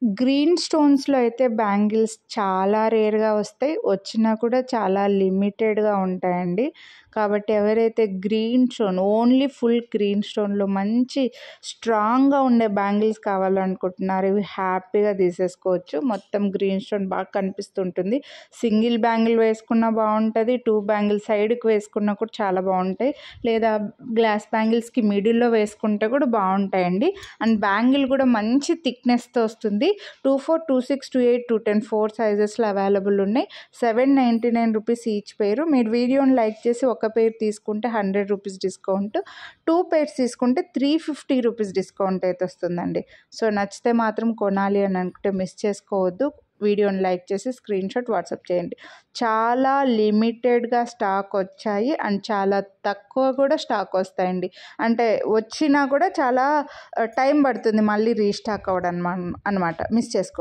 Green స్టోన్స్‌లో అయితే bangles చాలా రేర్‌గా వస్తాయి. వచ్చినా కూడా చాలా లిమిటెడ్‌గా ఉంటాయండి. కాబట్టి ఎవరైతే green stone only full green స్టోన్‌లో మంచి స్ట్రాంగ్‌గా ఉండే బ్యాంగిల్స్ కావాలనుకుంటున్నారు ఇవి హ్యాపీగా తీసేసుకోవచ్చు. మొత్తం గ్రీన్ స్టోన్ బాగా కనిపిస్తుంటుంది. సింగిల్ బ్యాంగిల్ వేసుకున్నా బాగుంటుంది. 2 బ్యాంగిల్స్ సైడ్‌కి వేసుకున్నా కూడా చాలా బాగుంటాయి. లేదా గ్లాస్ బ్యాంగిల్స్‌కి మిడిల్‌లో వేసుకుంటే కూడా బాగుంటాయండి. అండ్ బ్యాంగిల్ కూడా మంచి థిక్నెస్‌తో వస్తుంది. 24, 26, 28, 210 4 సైజెస్లో అవైలబుల్ ఉన్నాయి. 799 రూపీస్ ఈచ్ పేరు. మీరు వీడియోని లైక్ చేసి ఒక పేరు తీసుకుంటే 100 రూపీస్ డిస్కౌంట్, 2 పేర్స్ తీసుకుంటే 350 రూపీస్ డిస్కౌంట్ అయితే వస్తుందండి. సో నచ్చితే మాత్రం కొనాలి అని అనుకుంటే మిస్ చేసుకోవద్దు. వీడియోని లైక్ చేసి స్క్రీన్‌షాట్ వాట్సాప్ చేయండి. చాలా లిమిటెడ్‌గా స్టాక్ వచ్చాయి అండ్ చాలా తక్కువ కూడా స్టాక్ వస్తాయండి. అంటే వచ్చినా కూడా చాలా టైం పడుతుంది మళ్ళీ రీస్టాక్ అవ్వడం అనమాట. మిస్ చేసుకోవద్దు.